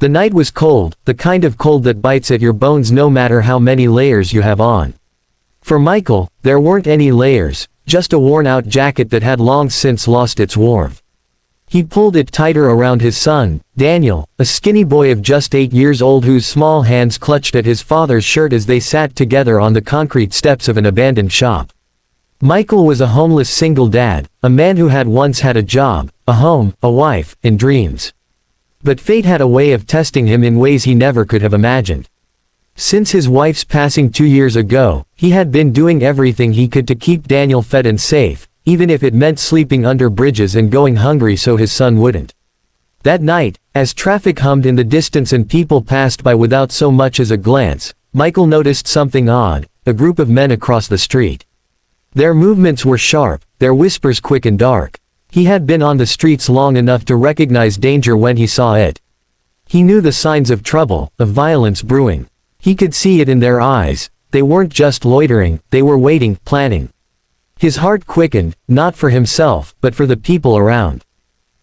The night was cold, the kind of cold that bites at your bones no matter how many layers you have on. For Michael, there weren't any layers, just a worn-out jacket that had long since lost its warmth. He pulled it tighter around his son, Daniel, a skinny boy of just 8 years old whose small hands clutched at his father's shirt as they sat together on the concrete steps of an abandoned shop. Michael was a homeless single dad, a man who had once had a job, a home, a wife, and dreams. But fate had a way of testing him in ways he never could have imagined. Since his wife's passing 2 years ago, he had been doing everything he could to keep Daniel fed and safe, even if it meant sleeping under bridges and going hungry so his son wouldn't. That night, as traffic hummed in the distance and people passed by without so much as a glance, Michael noticed something odd: a group of men across the street. Their movements were sharp, their whispers quick and dark. He had been on the streets long enough to recognize danger when he saw it. He knew the signs of trouble, of violence brewing. He could see it in their eyes. They weren't just loitering, they were waiting, planning. His heart quickened, not for himself, but for the people around.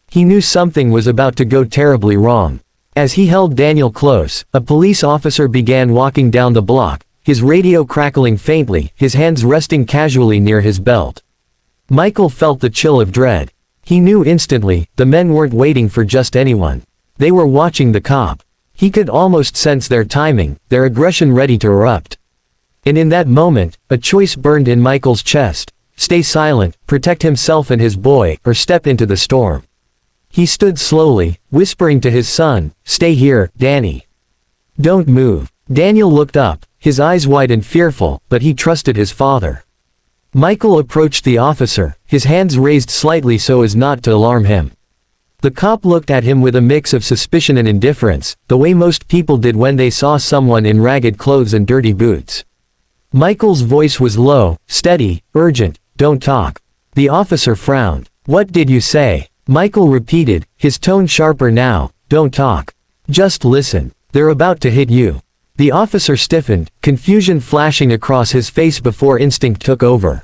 He knew something was about to go terribly wrong. As he held Daniel close, a police officer began walking down the block, his radio crackling faintly, his hands resting casually near his belt. Michael felt the chill of dread. He knew instantly, the men weren't waiting for just anyone. They were watching the cop. He could almost sense their timing, their aggression ready to erupt. And in that moment, a choice burned in Michael's chest: stay silent, protect himself and his boy, or step into the storm. He stood slowly, whispering to his son, "Stay here, Danny. Don't move." Daniel looked up, his eyes wide and fearful, but he trusted his father. Michael approached the officer, his hands raised slightly so as not to alarm him. The cop looked at him with a mix of suspicion and indifference, the way most people did when they saw someone in ragged clothes and dirty boots. Michael's voice was low, steady, urgent. "Don't talk." The officer frowned. "What did you say?" Michael repeated, his tone sharper now. "Don't talk. Just listen. They're about to hit you." The officer stiffened, confusion flashing across his face before instinct took over.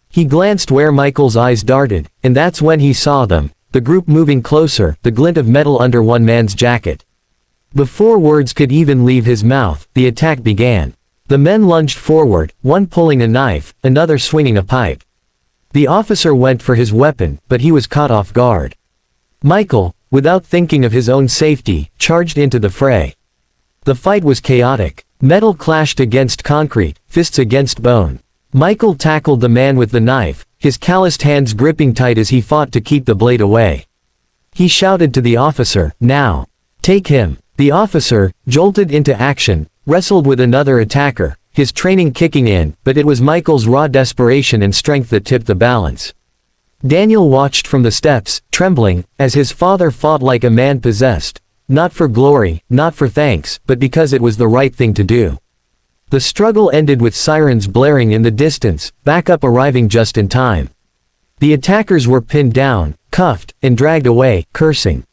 He glanced where Michael's eyes darted, and that's when he saw them, the group moving closer, the glint of metal under one man's jacket. Before words could even leave his mouth, the attack began. The men lunged forward, one pulling a knife, another swinging a pipe. The officer went for his weapon, but he was caught off guard. Michael, without thinking of his own safety, charged into the fray. The fight was chaotic. Metal clashed against concrete, fists against bone. Michael tackled the man with the knife, his calloused hands gripping tight as he fought to keep the blade away. He shouted to the officer, "Now! Take him!" The officer, jolted into action, wrestled with another attacker, his training kicking in, but it was Michael's raw desperation and strength that tipped the balance. Daniel watched from the steps, trembling, as his father fought like a man possessed. Not for glory, not for thanks, but because it was the right thing to do. The struggle ended with sirens blaring in the distance, backup arriving just in time. The attackers were pinned down, cuffed, and dragged away, cursing.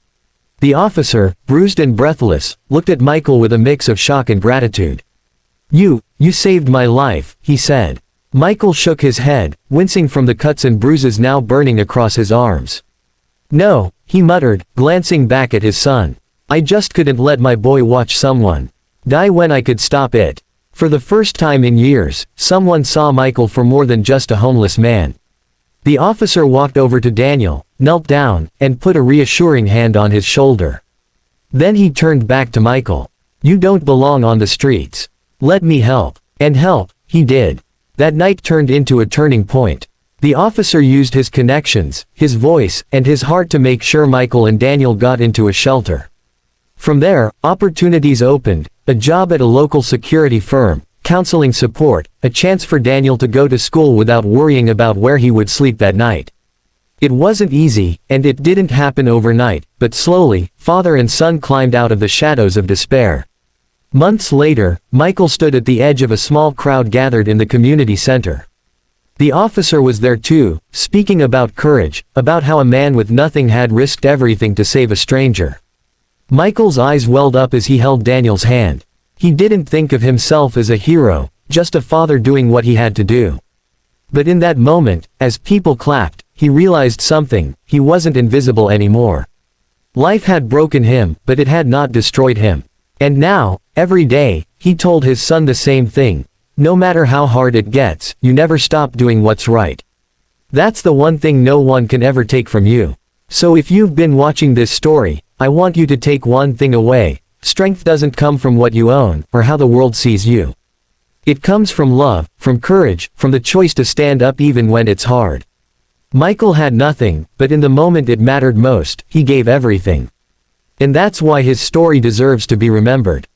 The officer, bruised and breathless, looked at Michael with a mix of shock and gratitude. You saved my life," he said. Michael shook his head, wincing from the cuts and bruises now burning across his arms. "No," he muttered, glancing back at his son. "I just couldn't let my boy watch someone die when I could stop it." For the first time in years, someone saw Michael for more than just a homeless man. The officer walked over to Daniel, knelt down, and put a reassuring hand on his shoulder. Then he turned back to Michael. "You don't belong on the streets. Let me help." And help, he did. That night turned into a turning point. The officer used his connections, his voice, and his heart to make sure Michael and Daniel got into a shelter. From there, opportunities opened: a job at a local security firm, counseling support, a chance for Daniel to go to school without worrying about where he would sleep that night. It wasn't easy, and it didn't happen overnight, but slowly, father and son climbed out of the shadows of despair. Months later, Michael stood at the edge of a small crowd gathered in the community center. The officer was there too, speaking about courage, about how a man with nothing had risked everything to save a stranger. Michael's eyes welled up as he held Daniel's hand. He didn't think of himself as a hero, just a father doing what he had to do. But in that moment, as people clapped, he realized something: he wasn't invisible anymore. Life had broken him, but it had not destroyed him. And now, every day, he told his son the same thing. No matter how hard it gets, you never stop doing what's right. That's the one thing no one can ever take from you. So if you've been watching this story, I want you to take one thing away. Strength doesn't come from what you own, or how the world sees you. It comes from love, from courage, from the choice to stand up even when it's hard. Michael had nothing, but in the moment it mattered most, he gave everything. And that's why his story deserves to be remembered.